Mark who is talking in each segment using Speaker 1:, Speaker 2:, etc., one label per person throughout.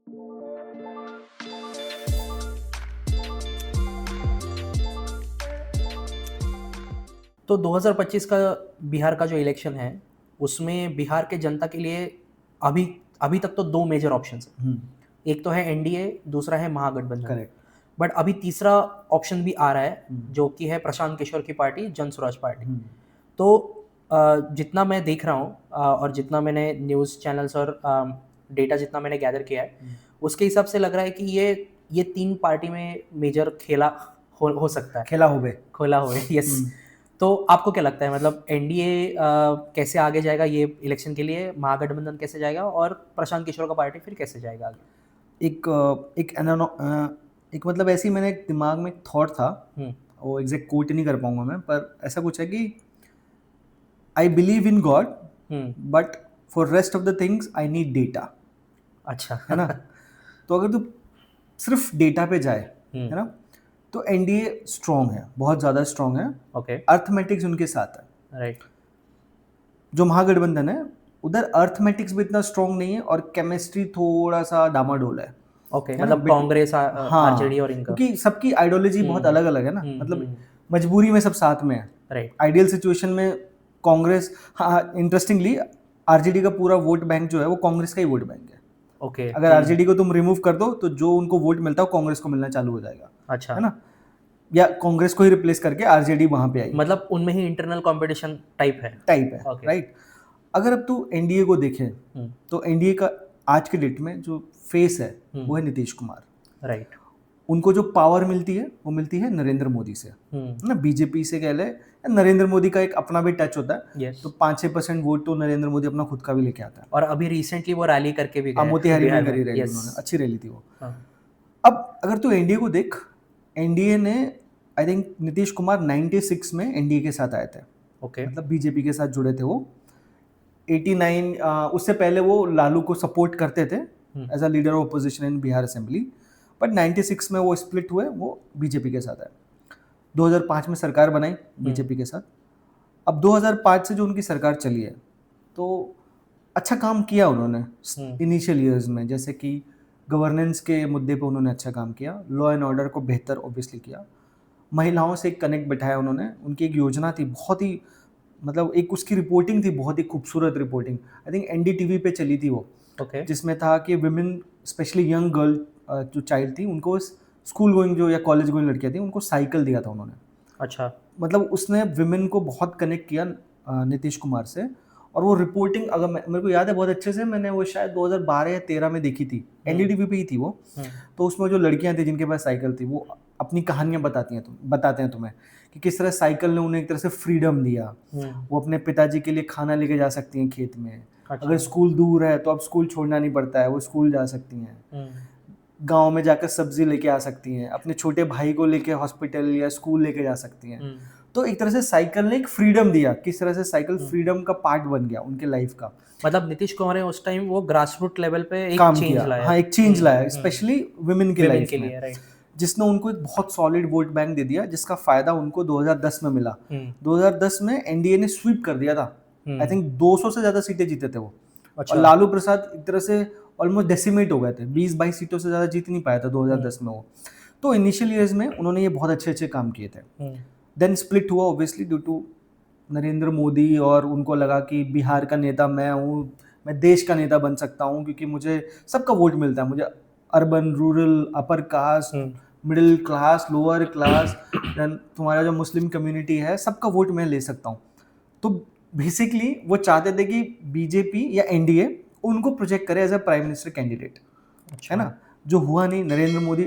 Speaker 1: तो 2025 का बिहार का जो इलेक्शन है, उसमें बिहार के जनता के लिए अभी अभी तक तो 2 मेजर ऑप्शंस हैं। एक तो है एनडीए, दूसरा है महागठबंधन।
Speaker 2: करेक्ट।
Speaker 1: बट अभी तीसरा ऑप्शन भी आ रहा है, जो कि है प्रशांत किशोर की पार्टी, जन स्वराज पार्टी। तो जितना मैं देख रहा हूँ और जितना मैंने न्यूज़ चैनल्स और डेटा जितना मैंने गैदर किया है, उसके हिसाब से लग रहा है कि ये 3 पार्टी में मेजर खेला हो सकता है।
Speaker 2: खेला होवे
Speaker 1: यस। तो आपको क्या लगता है, मतलब एनडीए कैसे आगे जाएगा ये इलेक्शन के लिए, महागठबंधन कैसे जाएगा और प्रशांत किशोर का पार्टी फिर कैसे जाएगा आगे?
Speaker 2: एक मतलब ऐसी मैंने एक दिमाग में थॉट था, वो एग्जैक्ट कोट नहीं कर पाऊंगा मैं, पर ऐसा कुछ है कि I believe in God but for rest of the things I need data.
Speaker 1: अच्छा।
Speaker 2: है ना? तो अगर तू सिर्फ डेटा पे जाए, है ना, तो एनडीए स्ट्रॉन्ग है, बहुत ज़्यादा स्ट्रॉन्ग है।
Speaker 1: ओके।
Speaker 2: अर्थमेटिक्स उनके साथ है।
Speaker 1: राइट।
Speaker 2: जो महागठबंधन है उधर अर्थमेटिक्स भी इतना स्ट्रॉन्ग नहीं है और केमिस्ट्री थोड़ा सा डामाडोल है।
Speaker 1: ओके,
Speaker 2: है ना?
Speaker 1: मतलब कांग्रेस,
Speaker 2: हाँ,
Speaker 1: आरजेडी और इनका,
Speaker 2: क्योंकि सबकी आइडियोलॉजी बहुत अलग अलग है ना, मतलब मजबूरी में सब साथ में है।
Speaker 1: राइट।
Speaker 2: आइडियल सिचुएशन में कांग्रेस, हाँ, इंटरेस्टिंगली आरजेडी का पूरा वोट बैंक जो है वो कांग्रेस का ही वोट बैंक है।
Speaker 1: ओके।
Speaker 2: अगर आरजेडी को तुम रिमूव कर दो तो जो उनको वोट मिलता है कांग्रेस को मिलना चालू हो जाएगा।
Speaker 1: अच्छा,
Speaker 2: है ना? या कांग्रेस को ही रिप्लेस करके आरजेडी वहां पे आएगी,
Speaker 1: मतलब उनमें ही इंटरनल कंपटीशन टाइप है।
Speaker 2: टाइप है। राइट। अगर अब तू एनडीए को देखे तो एनडीए का आज के डेट में जो फेस है वो है नीतीश कुमार।
Speaker 1: राइट।
Speaker 2: उनको जो पावर मिलती है वो मिलती है नरेंद्र मोदी से, ना, बीजेपी से कह ले। नरेंद्र मोदी का एक अपना भी टच होता है।
Speaker 1: Yes.
Speaker 2: तो 5-6% वोट तो नरेंद्र मोदी अपना खुद का भी लेके आता है।
Speaker 1: और अभी रिसेंटली वो रैली करके भी गए
Speaker 2: मोतिहारी में
Speaker 1: बिहार
Speaker 2: करी रैली
Speaker 1: Yes.
Speaker 2: उन्होंने, अच्छी रैली थी वो।
Speaker 1: हाँ।
Speaker 2: अब अगर तू एनडीए को देख, एनडीए ने आई थिंक नीतीश कुमार 96 में एनडीए के साथ आए थे।
Speaker 1: ओके।
Speaker 2: मतलब बीजेपी के साथ जुड़े थे वो। 89 उससे पहले वो लालू को सपोर्ट करते थे as a leader of opposition in Bihar assembly, but 96 में वो स्प्लिट हुए, वो बीजेपी के साथ आए। 2005 में सरकार बनाई बीजेपी के साथ। अब 2005 से जो उनकी सरकार चली है तो अच्छा काम किया उन्होंने इनिशियल ईयर्स में, जैसे कि गवर्नेंस के मुद्दे पे उन्होंने अच्छा काम किया, लॉ एंड ऑर्डर को बेहतर ऑब्वियसली किया, महिलाओं से एक कनेक्ट बिठाया उन्होंने। उनकी एक योजना थी बहुत ही, मतलब एक उसकी रिपोर्टिंग थी बहुत ही खूबसूरत रिपोर्टिंग, आई थिंक एनडीटीवी पे चली थी वो।
Speaker 1: ओके।
Speaker 2: जिसमें था कि विमेन, स्पेशली यंग गर्ल जो चाइल्ड थी, उनको स्कूल गोइंग जो या कॉलेज गोइंग लड़कियां थी, उनको साइकिल दिया था उन्होंने।
Speaker 1: अच्छा।
Speaker 2: मतलब उसने विमेन को बहुत कनेक्ट किया नीतीश कुमार से। और वो रिपोर्टिंग, अगर मेरे को याद है बहुत अच्छे से, मैंने वो शायद 2012 या 13 में देखी थी, एनडीटीवी पे ही थी वो। तो उसमें जो लड़कियां थी जिनके पास साइकिल थी, वो अपनी कहानियां बताते हैं तुम्हें कि किस तरह साइकिल ने उन्हें एक तरह से फ्रीडम दिया। वो अपने पिताजी के लिए खाना लेके जा सकती हैं खेत में।
Speaker 1: अच्छा।
Speaker 2: अगर स्कूल दूर है तो अब स्कूल छोड़ना नहीं पड़ता है, वो स्कूल जा सकती हैं। गांव में जाकर सब्जी लेके आ सकती हैं, अपने छोटे भाई को लेके हॉस्पिटल या स्कूल लेके जा सकती हैं। तो एक तरह से साइकिल ने एक फ्रीडम दिया, किस तरह से साइकिल फ्रीडम का पार्ट बन गया उनके लाइफ का।
Speaker 1: मतलब नीतीश कुमार ने उस टाइम वो ग्रास रूट लेवल पे एक
Speaker 2: काम
Speaker 1: चेंज
Speaker 2: किया,
Speaker 1: लाया।
Speaker 2: हाँ, एक चेंज लाया, स्पेशली विमेन के लाइफ
Speaker 1: के
Speaker 2: में,
Speaker 1: लिए, राइट।
Speaker 2: जिसने उनको एक बहुत सॉलिड वोट बैंक दे दिया, जिसका फायदा उनको 2010 में मिला। 2010 में एनडीए ने स्वीप कर दिया था, आई थिंक 200 से ज्यादा सीटें जीते थे वो।
Speaker 1: अच्छा।
Speaker 2: और लालू प्रसाद एक तरह से ऑलमोस्ट डेसिमेट हो गए थे, 20-22 सीटों से ज्यादा जीत नहीं पाया था 2010 में वो। तो इनिशियल ईयर्स में उन्होंने ये बहुत अच्छे काम किए थे। देन स्प्लिट हुआ obviously due to Narendra Modi, और उनको लगा कि बिहार का नेता मैं हूँ, मैं देश का नेता बन सकता हूँ, क्योंकि मुझे सबका वोट मिलता है, मुझे urban, rural, upper caste, middle class, lower class, then तुम्हारा जो मुस्लिम कम्युनिटी है, सबका वोट मैं ले सकता हूँ। तो बेसिकली वो चाहते थे कि बीजेपी या एनडीए उनको प्रोजेक्ट करे as a prime minister candidate.
Speaker 1: अच्छा।
Speaker 2: है ना? जो हुआ नहीं, नरेंद्र मोदी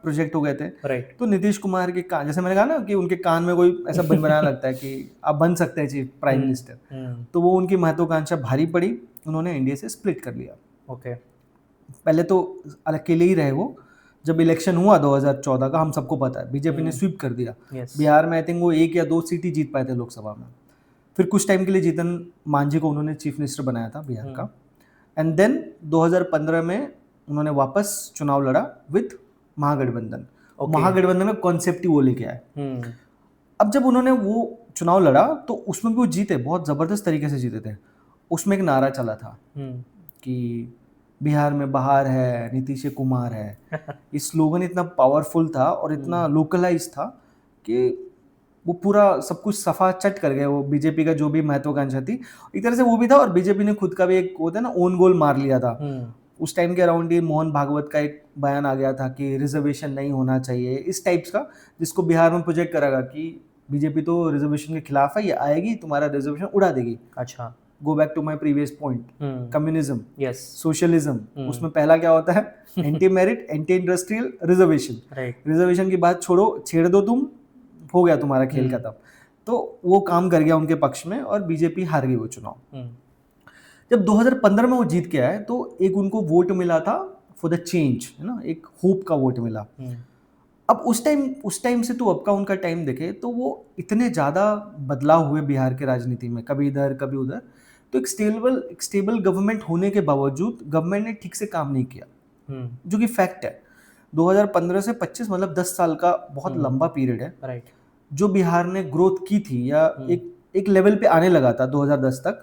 Speaker 2: प्रोजेक्ट हो गए थे।
Speaker 1: राइट।
Speaker 2: तो नीतीश कुमार के कान, जैसे मैंने कहा ना कि उनके कान में कोई ऐसा बनाना लगता है कि आप बन सकते हैं चीफ प्राइम मिनिस्टर, तो वो उनकी महत्वाकांक्षा भारी पड़ी, उन्होंने एनडीए से स्प्लिट कर लिया।
Speaker 1: ओके।
Speaker 2: पहले तो अकेले ही रहे वो। जब इलेक्शन हुआ 2014 का, हम सबको पता है, बीजेपी ने स्वीप कर दिया। बिहार में आई थिंक वो 1 या 2 सीट ही जीत पाए थे लोकसभा में। फिर कुछ टाइम के लिए जीतन मांझी को उन्होंने चीफ मिनिस्टर बनाया था बिहार का। एंड देन 2015 में उन्होंने वापस चुनाव लड़ा विद महागठबंधन। महागठबंधन का कॉन्सेप्ट ही वो लेके आए। अब जब उन्होंने वो चुनाव लड़ा तो उसमें भी वो जीते, बहुत जबरदस्त तरीके से जीते थे। उसमें एक नारा चला था कि बिहार में बहार है, नीतीश कुमार है। ये स्लोगन इतना पावरफुल था और इतना लोकलाइज था कि वो पूरा सब कुछ सफा चट कर गए। वो बीजेपी का जो भी महत्वाकांक्षा थी एक तरह से वो भी था, और बीजेपी ने खुद का भी एक होता है ना ओन गोल मार लिया था। उस टाइम के अराउंड ही मोहन भागवत का एक बयान आ गया था कि रिजर्वेशन नहीं होना चाहिए, इस टाइप्स का, जिसको बिहार में प्रोजेक्ट करेगा कि बीजेपी तो रिजर्वेशन के खिलाफ है, ये आएगी तुम्हारा रिजर्वेशन उड़ा देगी।
Speaker 1: अच्छा,
Speaker 2: go back to my previous point, communism,
Speaker 1: yes,
Speaker 2: socialism, उसमें पहला क्या होता है? Anti merit, anti industrial, reservation.
Speaker 1: Right,
Speaker 2: reservation की बात छोड़ो, छेड़ दो तुम, हो गया तुम्हारा खेल खत्म। तो वो काम कर गया उनके पक्ष में और बीजेपी हार गई वो चुनाव। जब 2015 में वो जीत के आए तो एक उनको वोट मिला था फॉर द चेंज, है ना, एक होप का वोट मिला। अब उस टाइम से तो अब का उनका टाइम देखे तो वो इतने ज़्यादा बदलाव हुए बिहार के राजनीति में, कभी इधर कभी उधर। तो एक स्टेबल गवर्नमेंट होने के बावजूद गवर्नमेंट ने ठीक से काम नहीं किया, जो कि फैक्ट है। 2015 से 25 मतलब 10 साल का बहुत लंबा पीरियड है।
Speaker 1: राइट,
Speaker 2: जो बिहार ने ग्रोथ की थी या एक लेवल पे आने लगा था 2010 तक,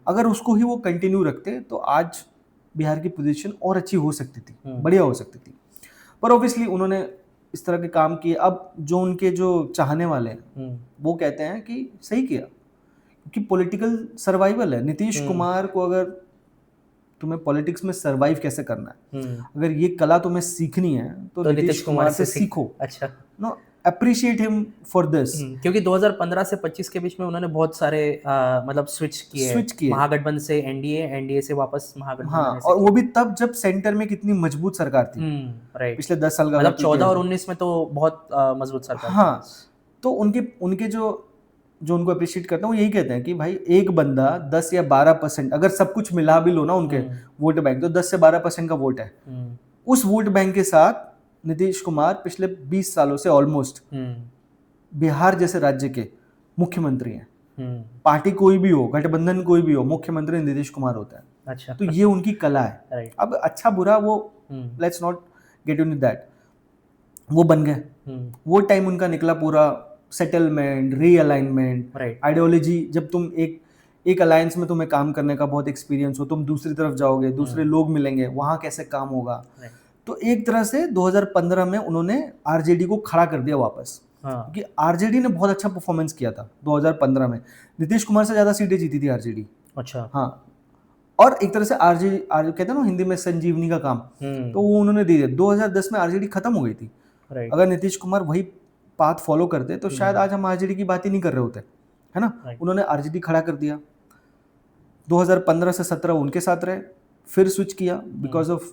Speaker 2: अगर उसको ही वो कंटिन्यू रखते तो आज बिहार की पोजीशन और अच्छी हो सकती थी, बढ़िया हो सकती थी। पर ऑब्वियसली उन्होंने इस तरह के काम किए। अब जो उनके जो चाहने वाले हैं वो कहते हैं कि सही किया, क्योंकि पॉलिटिकल सर्वाइवल है। नीतीश कुमार को अगर तुम्हें पॉलिटिक्स में सर्वाइव कैसे करना है, अगर ये कला तुम्हें सीखनी है तो नीतीश कुमार से सीखो।
Speaker 1: अच्छा,
Speaker 2: no, appreciate him for this.
Speaker 1: क्योंकि 2015 से 25 के बीच में उन्होंने बहुत सारे मतलब स्विच किए महागठबंधन से एनडीए से वापस महागठबंधन।
Speaker 2: हाँ, और वो भी तब जब सेंटर में कितनी मजबूत सरकार थी।
Speaker 1: राइट,
Speaker 2: पिछले 10 साल का
Speaker 1: मतलब 14 और 19 में तो बहुत मजबूत सरकार थी।
Speaker 2: हाँ, तो उनके जो उनको अप्रिशिएट करते हैं वो यही कहते हैं कि भाई एक बंदा 10 या 12%, अगर सब कुछ मिला भी लो ना उनके वोट बैंक, तो 10 से 12% का वोट है। उस वोट बैंक के साथ नीतीश कुमार पिछले 20 सालों से ऑलमोस्ट बिहार जैसे राज्य के मुख्यमंत्री हैं। पार्टी कोई भी हो, गठबंधन कोई भी हो, मुख्यमंत्री नीतीश कुमार होता है।
Speaker 1: अच्छा,
Speaker 2: तो ये उनकी कला है। अब अच्छा बुरा वो let's not get into that, वो बन गए। वो टाइम उनका निकला पूरा सेटलमेंट, रीअलाइनमेंट, आइडियोलॉजी। जब तुम एक अलायंस में तुम्हें काम करने का बहुत एक्सपीरियंस हो, तुम दूसरी तरफ जाओगे, दूसरे लोग मिलेंगे, वहां कैसे काम होगा। तो एक तरह से 2015 में उन्होंने आरजेडी को खड़ा कर दिया वापस, क्योंकि आरजेडी ने बहुत अच्छा परफॉर्मेंस किया था 2015 में। नीतीश कुमार से ज्यादा सीटें जीती थी आरजेडी।
Speaker 1: अच्छा,
Speaker 2: हाँ, और एक तरह से आरजेडी कहते हैं ना हिंदी में संजीवनी का काम, तो वो उन्होंने दे दिया। 2010 में आरजेडी खत्म हो गई थी। अगर नीतीश कुमार वही पाथ फॉलो करते तो शायद आज हम आरजेडी की बात ही नहीं कर रहे होते, है ना। उन्होंने आरजेडी खड़ा कर दिया। 2015 से 17 उनके साथ रहे, फिर स्विच किया बिकॉज ऑफ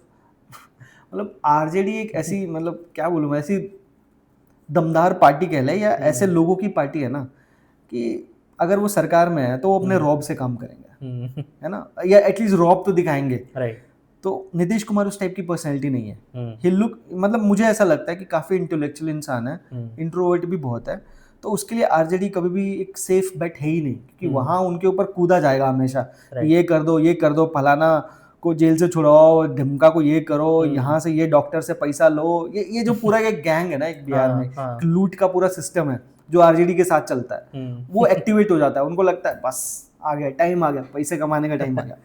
Speaker 2: मतलब आरजेडी एक ऐसी, मतलब क्या बोलूँ मैं, ऐसी दमदार पार्टी कहले या ऐसे लोगों की पार्टी है ना कि अगर वो सरकार में है तो वो अपने रॉब से काम करेंगे, है ना, या एटलीस्ट रॉब तो दिखाएंगे। तो नीतीश कुमार उस टाइप की पर्सनैलिटी नहीं है। ही लुक, मतलब मुझे ऐसा लगता है कि काफ़ी इंटेलेक्चुअल इंसान है, इंट्रोवर्ट भी बहुत है। तो उसके लिए आरजेडी कभी भी एक सेफ बेट है ही नहीं, क्योंकि वहाँ उनके ऊपर कूदा जाएगा हमेशा। ये कर दो, फलाना को जेल से छुड़वाओ, ढिमका को ये करो, यहाँ से ये डॉक्टर से पैसा लो। ये जो पूरा एक गैंग है ना एक बिहार में, लूट का पूरा सिस्टम है जो आरजेडी के साथ चलता है, वो एक्टिवेट हो जाता है। उनको लगता है बस आ गया टाइम, आ गया पैसे कमाने का टाइम आ गया।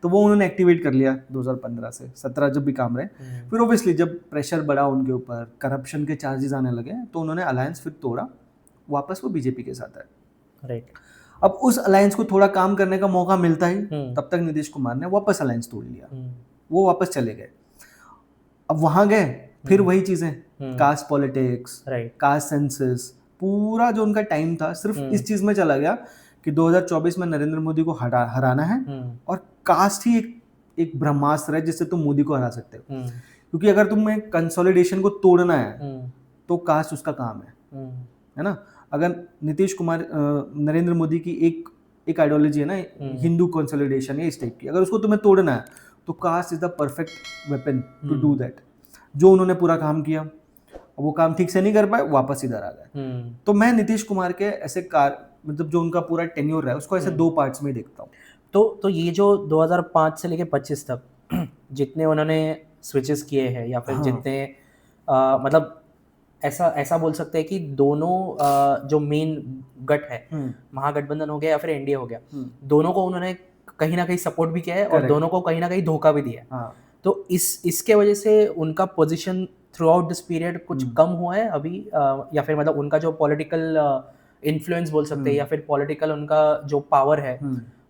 Speaker 2: तो वो उन्होंने एक्टिवेट कर लिया 2015 से 17 जब भी काम रहे। फिर ओबियसली जब प्रेशर बढ़ा उनके ऊपर, करप्शन के चार्जेस आने लगे, तो उन्होंने अलायंस फिर तोड़ा, वापस वो बीजेपी के साथ है।
Speaker 1: राइट,
Speaker 2: अब उस अलायंस को थोड़ा काम करने का मौका मिलता ही, तब तक नीतीश कुमार ने वापस अलायंस तोड़ लिया, वो वापस चले गए। अब वहां गए फिर वही चीजें, कास्ट पॉलिटिक्स, कास्ट सेंसस, पूरा जो उनका टाइम था सिर्फ इस चीज में चला गया कि 2024 में नरेंद्र मोदी को हराना है, और कास्ट ही एक ब्रह्मास्त्र है जिससे तुम मोदी को हरा सकते हो। क्योंकि अगर तुम्हें कंसोलिडेशन को तोड़ना है तो कास्ट उसका काम है ना। अगर नीतीश कुमार, नरेंद्र मोदी की एक आइडियोलॉजी है ना, हिंदू कंसोलिडेशन है इस टाइप की, अगर उसको तुम्हें तोड़ना है तो caste is the perfect weapon to do that, जो उन्होंने पूरा काम किया। वो काम ठीक से नहीं कर पाए, वापस इधर आ गए। तो मैं नीतीश कुमार के ऐसे मतलब जो उनका पूरा टेन्योर रहा है उसको ऐसे दो पार्ट्स में देखता हूँ।
Speaker 1: तो ये जो 2005 से लेके 25 तक जितने उन्होंने स्विचेस किए हैं, या फिर जितने मतलब ऐसा बोल सकते हैं कि दोनों जो मेन गठ है, महागठबंधन हो गया या फिर एनडीए हो गया, दोनों को उन्होंने कहीं ना कहीं सपोर्ट भी किया है और दोनों को कहीं ना कहीं धोखा भी दिया है। तो इसके वजह से उनका position through out this period कुछ कम हुआ है अभी, या फिर मतलब उनका जो पॉलिटिकल इन्फ्लुएंस बोल सकते हैं या फिर पॉलिटिकल उनका जो पावर है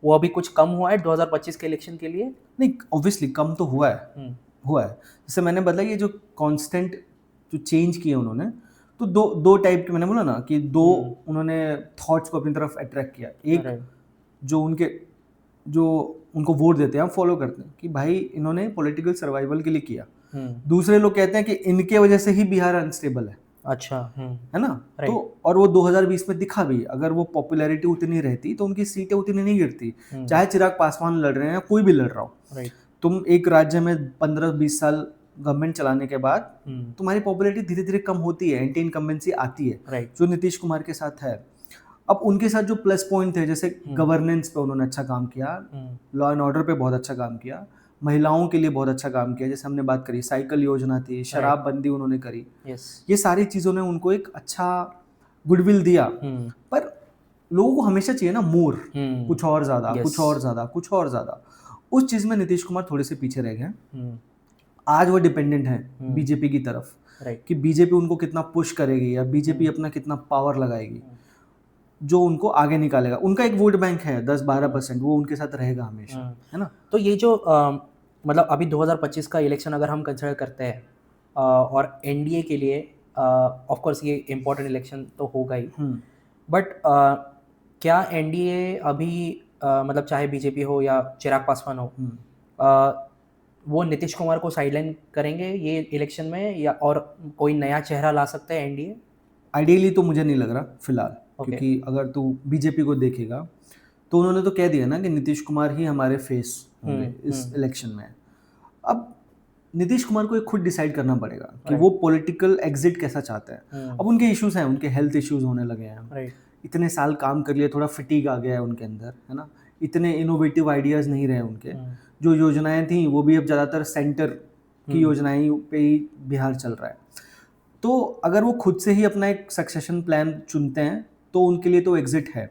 Speaker 1: वो अभी कुछ कम हुआ है 2025 के इलेक्शन के लिए?
Speaker 2: नहीं, ऑब्वियसली कम तो हुआ है, हुआ है। जैसे मैंने बताया, ये जो कांस्टेंट जो चेंज किए उन्होंने, तो दो टाइप के, मैंने बोला ना कि दो उन्होंने थॉट्स को अपनी तरफ अट्रैक्ट किया। एक जो उनको वोट देते हैं, हम फॉलो करते हैं कि भाई इन्होंने पॉलिटिकल सर्वाइवल के लिए किया। दूसरे लोग कहते हैं कि इनके वजह से ही बिहार अनस्टेबल है।
Speaker 1: अच्छा।
Speaker 2: है ना? तो और वो 2020 में दिखा भी, अगर वो पॉपुलैरिटी उतनी रहती तो उनकी सीटें उतनी नहीं गिरती, चाहे चिराग पासवान लड़ रहे हैं या कोई भी लड़ रहा हो। तुम एक राज्य में 15-20 साल गवर्नमेंट चलाने के बाद तुम्हारी पॉपुलैरिटी धीरे धीरे कम होती है, एंटी इनकम्बेंसी आती है, जो नीतीश कुमार के साथ है। अब उनके साथ जो प्लस पॉइंट थे, जैसे गवर्नेंस पे उन्होंने अच्छा काम किया, लॉ एंड ऑर्डर पे बहुत अच्छा काम किया, महिलाओं के लिए बहुत अच्छा काम किया, जैसे हमने बात करी साइकिल योजना थी, शराबबंदी उन्होंने करी। ये सारी चीज़ों ने उनको एक अच्छा गुडविल दिया। पर लोगों को हमेशा चाहिए ना मोर, कुछ और ज़्यादा, कुछ और ज़्यादा, कुछ और ज़्यादा। उस चीज़ में नीतीश कुमार थोड़े से पीछे रह गए। आज वो डिपेंडेंट हैं बीजेपी की तरफ, कि बीजेपी उनको कितना पुश करेगी या बीजेपी अपना कितना पावर लगाएगी जो उनको आगे निकालेगा। उनका एक वोट बैंक है 10-12%, वो उनके साथ रहेगा हमेशा, है ना?
Speaker 1: तो ये जो मतलब अभी 2025 का इलेक्शन अगर हम कंसिडर करते हैं, और एनडीए के लिए ऑफ कोर्स ये इम्पोर्टेंट इलेक्शन तो होगा ही, बट क्या एनडीए अभी मतलब चाहे बीजेपी हो या चिराग पासवान हो, वो नीतीश कुमार को साइडलाइन करेंगे ये इलेक्शन में, या और कोई नया चेहरा ला सकता है एनडीए?
Speaker 2: आइडियली तो मुझे नहीं लग रहा फिलहाल, क्योंकि अगर तू बीजेपी को देखेगा तो उन्होंने तो कह दिया ना कि नीतीश कुमार ही हमारे फेस होंगे इस इलेक्शन में। अब नीतीश कुमार को खुद डिसाइड करना पड़ेगा कि वो पॉलिटिकल एग्जिट कैसा चाहते हैं। अब उनके इश्यूज हैं, उनके हेल्थ इश्यूज होने लगे हैं, इतने साल काम कर लिए, थोड़ा फिटीग आ गया है उनके अंदर, है ना? इतने इनोवेटिव आइडियाज़ नहीं रहे उनके। जो योजनाएं थी वो भी अब ज़्यादातर सेंटर की योजनाएं पे ही बिहार चल रहा है। तो अगर वो खुद से ही अपना एक सक्सेशन प्लान चुनते हैं तो उनके लिए तो एग्जिट है।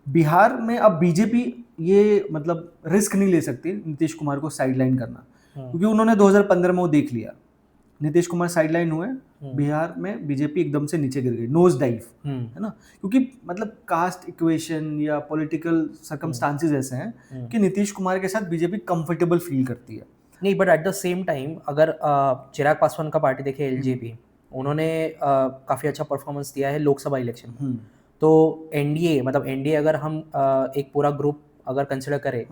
Speaker 2: बिहार में अब बीजेपी ये मतलब रिस्क नहीं ले सकती नीतीश कुमार को साइडलाइन करना, क्योंकि उन्होंने 2015 में वो देख लिया, नीतीश कुमार साइडलाइन हुए, बिहार में बीजेपी एकदम से नीचे गिर गई, नोज डाइव, है ना? क्योंकि मतलब कास्ट इक्वेशन या पॉलिटिकल सर्कमस्टांसेस ऐसे हैं कि नीतीश कुमार के साथ बीजेपी कंफर्टेबल फील करती है।
Speaker 1: नहीं, but at the same time अगर चिराग पासवान का पार्टी देखे, एलजेपी, उन्होंने काफ़ी अच्छा परफॉर्मेंस दिया है लोकसभा इलेक्शन में। तो एनडीए मतलब एनडीए अगर हम एक पूरा ग्रुप अगर कंसिडर करें,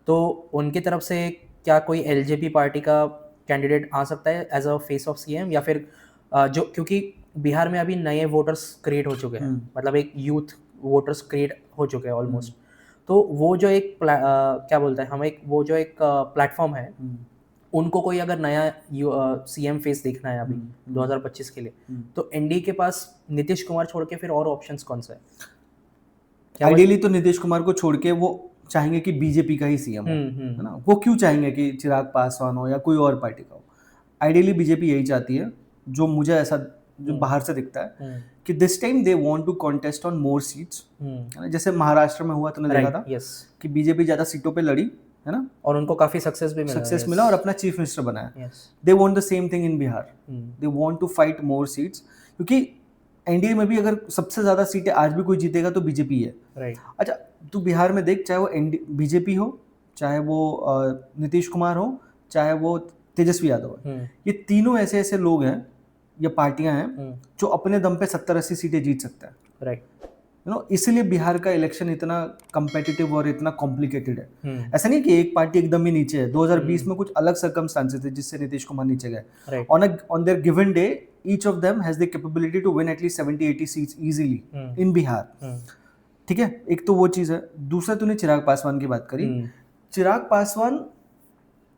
Speaker 1: तो उनकी तरफ से क्या कोई एलजेपी पार्टी का कैंडिडेट आ सकता है as a face of CM, या फिर जो, क्योंकि बिहार में अभी नए वोटर्स क्रिएट हो चुके हैं, मतलब एक यूथ वोटर्स क्रिएट हो चुके हैं ऑलमोस्ट। तो वो जो एक क्या बोलते हैं हम, एक वो जो एक प्लेटफॉर्म है, उनको कोई अगर नया सीएम फेस देखना है अभी 2025 के लिए, तो एनडीए के पास नीतीश कुमार छोड़ के फिर और ऑप्शंस कौन सा है?
Speaker 2: आइडियली तो नीतीश कुमार को छोड़ के वो चाहेंगे कि बीजेपी का ही सीएम हो, है ना? वो क्यों चाहेंगे कि चिराग पासवान हो या कोई और पार्टी का हो? आइडियली बीजेपी यही चाहती है, जो मुझे ऐसा जो बाहर से दिखता है, कि this time they want to contest on more seats, है ना? जैसे महाराष्ट्र में हुआ, तुमने देखा था कि बीजेपी ज्यादा सीटों पे लड़ी, है ना?
Speaker 1: और उनको काफी सक्सेस भी
Speaker 2: मिला और अपना चीफ मिनिस्टर बनाया। They want the same thing in Bihar, they want to fight more seats, क्योंकि एनडीए में भी अगर सबसे ज्यादा सीटें आज भी कोई जीतेगा तो बीजेपी है। अच्छा, तू बिहार में देख, चाहे वो बीजेपी हो, चाहे वो नीतीश कुमार हो, चाहे वो तेजस्वी यादव है, ये तीनों ऐसे ऐसे लोग हैं या पार्टियां हैं जो अपने दम पे 70-80 सीटें जीत सकते हैं। यू नो, इसलिए बिहार का इलेक्शन इतना कम्पिटिटिव और इतना कॉम्प्लिकेटेड है। ऐसा नहीं कि एक पार्टी एकदम ही नीचे है। 2020 में कुछ अलग सर्कमस्टांसेस थे जिससे नीतीश कुमार नीचे गए। On their given day each of them has the capability to win at least 70-80 seats easily in Bihar. ठीक है, एक तो वो चीज़ है। दूसरा, तूने चिराग पासवान की बात करी। चिराग पासवान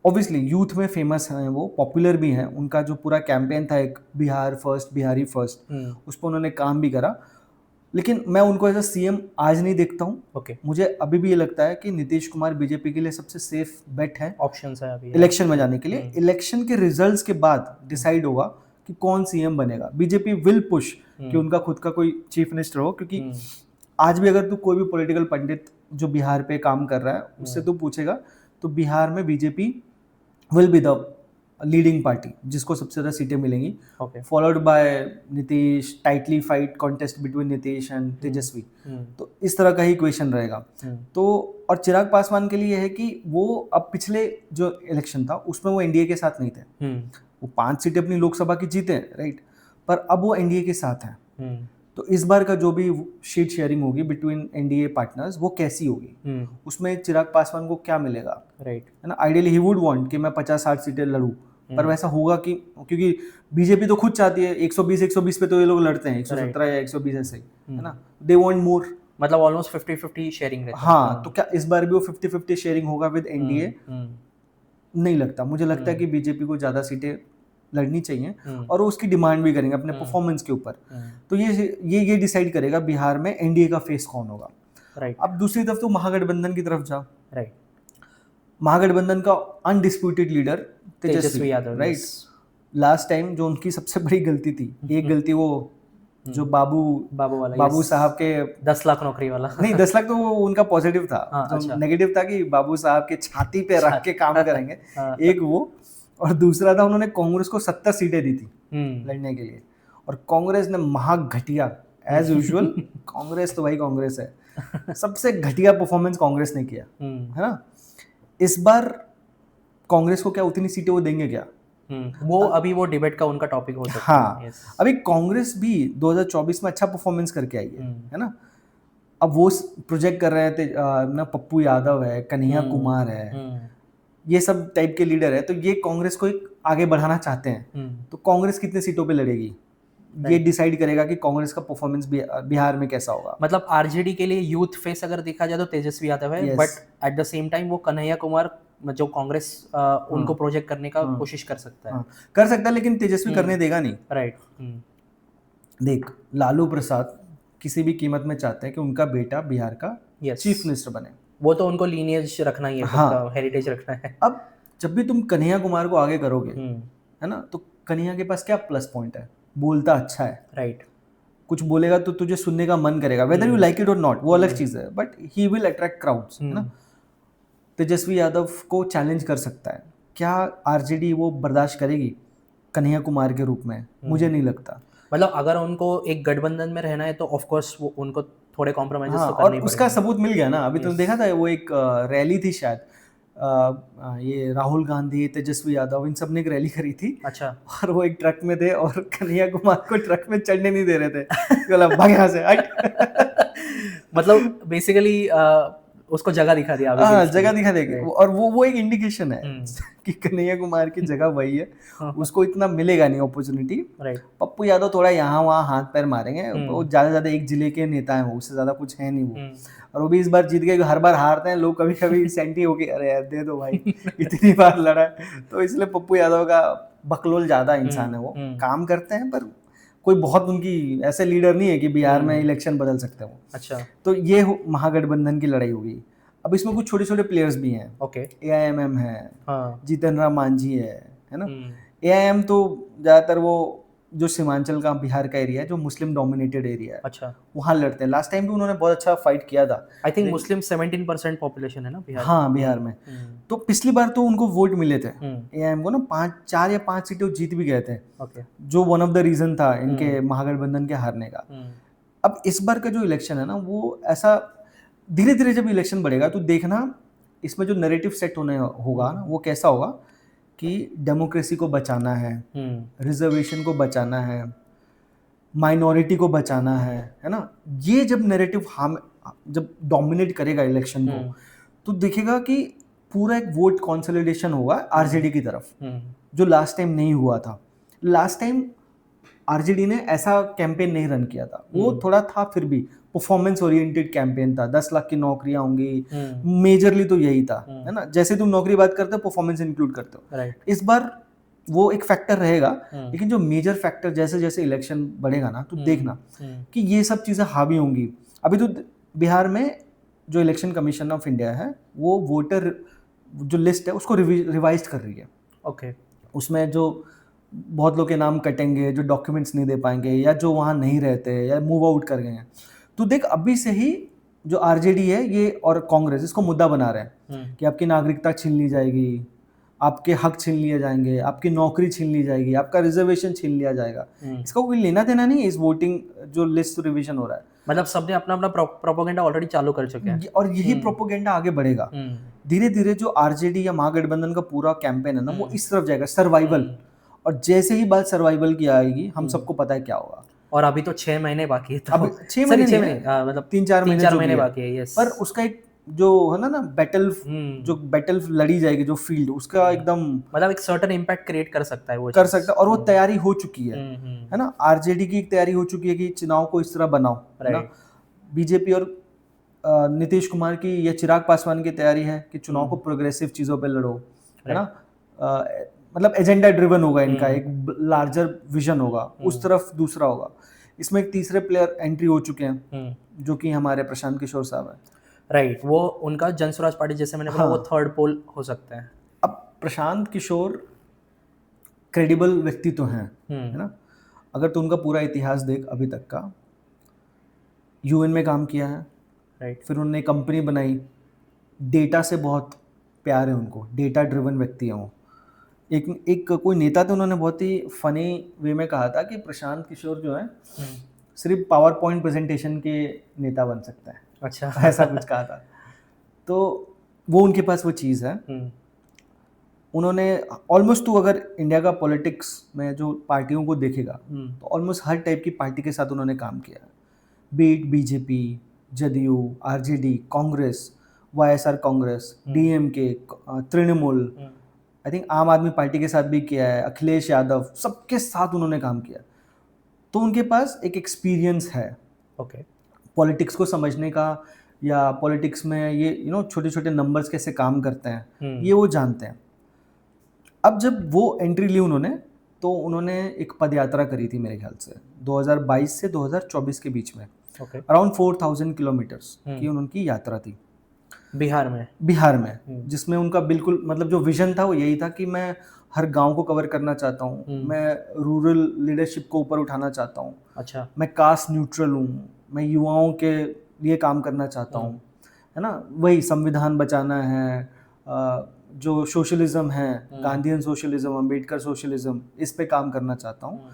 Speaker 2: ऑब्वियसली यूथ में फेमस हैं, वो पॉपुलर भी हैं। उनका जो पूरा कैंपेन था एक बिहार फर्स्ट, बिहारी फर्स्ट, उस पर उन्होंने काम भी करा। लेकिन मैं उनको एज अ सीएम आज नहीं देखता हूँ। मुझे अभी भी ये लगता है कि नीतीश कुमार बीजेपी के लिए सबसे सेफ बेट है,
Speaker 1: ऑप्शन है अभी
Speaker 2: इलेक्शन में जाने के लिए। इलेक्शन के रिजल्ट्स के बाद डिसाइड होगा कि कौन सीएम बनेगा। बीजेपी विल पुश कि उनका खुद का कोई चीफ मिनिस्टर हो, क्योंकि आज भी अगर तू कोई भी पॉलिटिकल पंडित जो बिहार पे काम कर रहा है उससे तू पूछेगा तो बिहार में BJP will be the leading party जिसको सबसे ज़्यादा सीटें मिलेंगी,
Speaker 1: okay.
Speaker 2: Followed by Nitish, tightly fight contest between Nitish and Tejashwi. तो इस तरह का ही इक्वेशन रहेगा। तो और चिराग पासवान के लिए है कि वो अब पिछले जो इलेक्शन था उसमें वो एनडीए के साथ नहीं थे। वो 5 सीटें अपनी लोकसभा की जीते, राइट, पर अब वो एनडीए के साथ हैं। तो इस बार का जो भी शीट शेयरिंग होगी बिटवीन एनडीए पार्टनर्स वो कैसी होगी, उसमें चिराग पासवान को क्या मिलेगा,
Speaker 1: राइट,
Speaker 2: है ना। आइडियली ही वुड वांट कि मैं 50-60 सीटें लड़ूं, पर वैसा होगा कि, क्योंकि बीजेपी तो खुद चाहती है 120 पे तो ये लोग लड़ते हैं, 117 या 120 ऐसे ही, है ना। दे वांट मोर,
Speaker 1: मतलब ऑलमोस्ट 50-50 शेयरिंग रहता है।
Speaker 2: हाँ, तो क्या इस बार भी वो 50-50 शेयरिंग होगा विद एनडीए? नहीं लगता। मुझे लगता है कि बीजेपी को ज़्यादा सीटें लड़नी चाहिए और वो उसकी डिमांड भी करेंगे अपने परफॉर्मेंस के ऊपर। तो ये डिसाइड करेगा बिहार में एनडीए का फेस कौन होगा।
Speaker 1: राइट।
Speaker 2: अब दूसरी तरफ तो महागठबंधन की तरफ जाओ।
Speaker 1: राइट।
Speaker 2: महागठबंधन का undisputed leader Tejashwi Yadav, right.
Speaker 1: yes।
Speaker 2: Last time जो उनकी सबसे बड़ी गलती थी, एक गलती वो जो
Speaker 1: बाबू वाला,
Speaker 2: बाबू
Speaker 1: yes।
Speaker 2: साहब के
Speaker 1: 10 लाख नौकरी वाला।
Speaker 2: नहीं, 10 लाख तो वो उनका पॉजिटिव था।
Speaker 1: हाँ,
Speaker 2: जो
Speaker 1: अच्छा।
Speaker 2: नेगेटिव था कि बाबू साहब के छाती पे रख के काम करेंगे।
Speaker 1: हाँ।
Speaker 2: एक वो, और दूसरा था उन्होंने कांग्रेस को 70 सीटें दी थी लड़ने के लिए, और कांग्रेस ने महा घटिया, एज यूजुअल कांग्रेस तो भाई कांग्रेस है, सबसे घटिया परफॉर्मेंस कांग्रेस ने किया, है ना। इस बार कांग्रेस को क्या उतनी सीटें वो देंगे क्या?
Speaker 1: वो अभी वो डिबेट का उनका टॉपिक हो सकता है।
Speaker 2: हाँ,
Speaker 1: yes।
Speaker 2: अभी कांग्रेस भी 2024 में अच्छा परफॉर्मेंस करके आई है ना। अब वो प्रोजेक्ट कर रहे थे ना, पप्पू यादव है, कन्हैया कुमार है, ये सब टाइप के लीडर है, तो ये कांग्रेस को एक आगे बढ़ाना चाहते हैं। तो कांग्रेस कितने सीटों पे लड़ेगी ये डिसाइड करेगा कि कांग्रेस का परफॉर्मेंस बिहार में कैसा होगा।
Speaker 1: मतलब आरजेडी के लिए यूथ फेस अगर देखा जाए तो तेजस्वी यादव है,
Speaker 2: Yes।
Speaker 1: But at the same time वो कन्हैया कुमार जो कांग्रेस उनको प्रोजेक्ट करने का कोशिश कर सकता है।
Speaker 2: हाँ, कर सकता है, लेकिन तेजस्वी करने देगा नहीं।
Speaker 1: राइट।
Speaker 2: देख, लालू प्रसाद किसी भी कीमत में चाहते हैं कि उनका बेटा बिहार का चीफ मिनिस्टर बने।
Speaker 1: वो तो उनको लीनियज रखना ही है,
Speaker 2: हाँ,
Speaker 1: हेरिटेज रखना है।
Speaker 2: अब जब भी तुम कन्हैया कुमार को आगे करोगे, है ना, तो कन्हैया के पास क्या प्लस पॉइंट है? बोलता अच्छा है,
Speaker 1: राइट।
Speaker 2: कुछ बोलेगा तो तुझे सुनने का मन करेगा, वेदर यू लाइक इट और नॉट, वो अलग चीज़ है, but he will attract crowds, है ना। तेजस्वी यादव को चैलेंज कर सकता है। क्या आरजेडी वो बर्दाश्त करेगी कन्हैया कुमार के रूप में? मुझे नहीं लगता।
Speaker 1: मतलब अगर उनको एक गठबंधन में रहना है तो ऑफ कोर्स वो उनको थोड़े कॉम्प्रोमाइजेस
Speaker 2: हाँ,
Speaker 1: तो करने
Speaker 2: और
Speaker 1: ही
Speaker 2: उसका
Speaker 1: पड़ेंगे।
Speaker 2: सबूत मिल गया ना। अभी तुमने देखा था वो एक रैली थी शायद, ये राहुल गांधी, तेजस्वी यादव, इन सब ने एक रैली करी थी।
Speaker 1: अच्छा।
Speaker 2: और वो एक ट्रक में थे और कन्हैया कुमार को ट्रक में चढ़ने नहीं दे रहे थे। बोला भाग यहाँ से, हट।
Speaker 1: मतलब बेसिकली उसको जगह दिखा दिया अभी।
Speaker 2: हाँ, जगह दिखा देगी, और वो एक इंडिकेशन है कि कन्हैया कुमार की जगह वही है, उसको इतना मिलेगा नहीं अपॉर्चुनिटी। पप्पू यादव थोड़ा यहाँ वहाँ हाथ पैर मारेंगे, वो ज़्यादा एक जिले के नेता हैं, वो उससे ज़्यादा कुछ है नहीं वो। और वो भी इस बार जीत गए, हर बार हारते हैं लोग, कभी कभी सेंटी होके अरे यार दे दो भाई, इतनी बार लड़ा है। तो इसलिए पप्पू यादव का बकलोल ज़्यादा इंसान है, वो काम करते हैं, पर कोई बहुत उनकी ऐसे लीडर नहीं है कि बिहार में इलेक्शन बदल सकते हो।
Speaker 1: अच्छा।
Speaker 2: तो ये महागठबंधन की लड़ाई होगी। अब इसमें कुछ छोटे छोटे प्लेयर्स भी हैं।
Speaker 1: ओके।
Speaker 2: AIMM है,
Speaker 1: हाँ।
Speaker 2: जीतन राम मांझी है ना। AIM तो ज़्यादातर वो जो सीमांचल का बिहार का एरिया है, जो मुस्लिम डोमिनेटेड एरिया है, अच्छा, वहाँ लड़ते हैं। लास्ट टाइम भी उन्होंने बहुत अच्छा फाइट किया था।
Speaker 1: आई थिंक मुस्लिम 17% पॉपुलेशन है ना बिहार।
Speaker 2: हाँ, बिहार में। तो पिछली बार तो उनको वोट मिले थे AIM को ना, 4 या 5 सीटें जीत भी गए थे। ओके। जो वन ऑफ द रीजन था इनके महागठबंधन के हारने का। अब इस बार का जो इलेक्शन है ना, वो ऐसा धीरे धीरे जब इलेक्शन बढ़ेगा तो देखना इसमें जो नैरेटिव सेट होने होगा ना, वो कैसा होगा कि डेमोक्रेसी को बचाना है, रिजर्वेशन को बचाना है, माइनॉरिटी को बचाना है ना। ये जब नैरेटिव हम जब डोमिनेट करेगा इलेक्शन को, तो दिखेगा कि पूरा एक वोट कंसोलिडेशन होगा आरजेडी की तरफ, जो लास्ट टाइम नहीं हुआ था। लास्ट टाइम आरजेडी ने ऐसा कैंपेन नहीं रन किया था, वो थोड़ा था फिर भी परफॉर्मेंस ओरिएंटेड कैंपेन था। 10 लाख की नौकरियां होंगी, मेजरली तो यही था, है ना। जैसे तुम नौकरी बात करते हो, परफॉर्मेंस इंक्लूड करते हो। इस बार वो एक फैक्टर रहेगा, लेकिन जो मेजर फैक्टर जैसे जैसे इलेक्शन बढ़ेगा ना, तो देखना कि ये सब चीज़ें हावी होंगी। अभी तो बिहार में जो इलेक्शन कमीशन ऑफ इंडिया है, वो वोटर जो लिस्ट है उसको रिवाइज कर रही है। ओके। उसमें जो बहुत लोग के नाम कटेंगे, जो डॉक्यूमेंट्स नहीं दे पाएंगे, या जो वहाँ नहीं रहते, या मूव आउट कर गए हैं। तो देख, अभी से ही जो आरजेडी है ये और कांग्रेस इसको मुद्दा बना रहे हैं कि आपकी नागरिकता छीन ली जाएगी, आपके हक छीन लिए जाएंगे, आपकी नौकरी छीन ली जाएगी, आपका रिजर्वेशन छीन लिया जाएगा। इसका कोई लेना देना नहीं है इस वोटिंग जो लिस्ट रिवीजन हो रहा है।
Speaker 1: मतलब सबने अपना अपना प्रोपेगेंडा ऑलरेडी चालू कर चुके हैं।
Speaker 2: और यही प्रोपोगेंडा आगे बढ़ेगा धीरे धीरे। जो आरजेडी या महागठबंधन का पूरा कैंपेन है ना, वो इस तरफ जाएगा, सर्वाइवल। और जैसे ही बात सर्वाइवल की आएगी, हम सबको पता है क्या होगा।
Speaker 1: और अभी तो 6 महीने बाकी है, तो
Speaker 2: अभी 6 महीने नहीं है,
Speaker 1: मतलब
Speaker 2: 3-4
Speaker 1: महीने बाकी है। यस,
Speaker 2: पर उसका एक जो है ना जो बैटल लड़ी जाएगी, जो फील्ड, उसका एकदम
Speaker 1: मतलब एक सर्टेन इम्पैक्ट क्रिएट कर सकता है वो
Speaker 2: कर सकता है। और वो तैयारी हो चुकी है ना। आरजेडी की एक तैयारी हो चुकी है कि चुनाव को इस तरह बनाओ, है ना। बीजेपी और नीतीश कुमार की या चिराग पासवान की तैयारी है कि चुनाव को प्रोग्रेसिव चीज़ों पे लड़ो, है ना। मतलब एजेंडा ड्रिवन होगा इनका, एक लार्जर विजन होगा, उस तरफ दूसरा होगा। इसमें एक तीसरे प्लेयर एंट्री हो चुके हैं, जो कि हमारे प्रशांत किशोर साहब हैं।
Speaker 1: राइट, वो उनका जन स्वराज पार्टी, जैसे मैंने बोला, वो थर्ड पोल हो सकता है।
Speaker 2: अब प्रशांत किशोर क्रेडिबल व्यक्ति तो हैं, है ना। अगर तो उनका पूरा इतिहास देख अभी तक का, यूएन में काम किया है,
Speaker 1: राइट।
Speaker 2: फिर उन्होंने कंपनी बनाई, डेटा से बहुत प्यार है उनको, डेटा ड्रिवन व्यक्ति हैं वो। एक कोई नेता थे, उन्होंने बहुत ही फनी वे में कहा था कि प्रशांत किशोर जो है सिर्फ पावर पॉइंट प्रेजेंटेशन के नेता बन सकता है।
Speaker 1: अच्छा,
Speaker 2: ऐसा कुछ कहा था। तो वो उनके पास वो चीज़ है। उन्होंने ऑलमोस्ट, तू अगर इंडिया का पॉलिटिक्स में जो पार्टियों को देखेगा, तो ऑलमोस्ट हर टाइप की पार्टी के साथ उन्होंने काम किया है। बीट BJP, JDU, RJD, Congress, YSR Congress, DMK, Trinamool, I think Aam Aadmi party के साथ भी किया है, अखिलेश यादव, सबके साथ उन्होंने काम किया। तो उनके पास एक एक्सपीरियंस है
Speaker 1: ओके,
Speaker 2: पॉलिटिक्स को समझने का, या पॉलिटिक्स में ये छोटे छोटे नंबर्स कैसे काम करते हैं, ये वो जानते हैं। अब जब वो एंट्री ली उन्होंने, तो उन्होंने एक पद यात्रा करी थी मेरे ख्याल से 2022 से 2024 के बीच में। अराउंड 4000 किलोमीटर्स की उनकी यात्रा थी बिहार में, जिसमें उनका बिल्कुल मतलब जो विजन था वो यही था कि मैं हर गांव को कवर करना चाहता हूँ, मैं रूरल लीडरशिप को ऊपर उठाना चाहता हूँ।
Speaker 1: अच्छा,
Speaker 2: मैं कास्ट न्यूट्रल हूँ, मैं युवाओं के लिए काम करना चाहता हूँ, है ना। वही संविधान बचाना है, जो सोशलिज्म है, गांधीयन सोशलिज्म, अम्बेडकर सोशलिज्म, इस पे काम करना चाहता हूँ।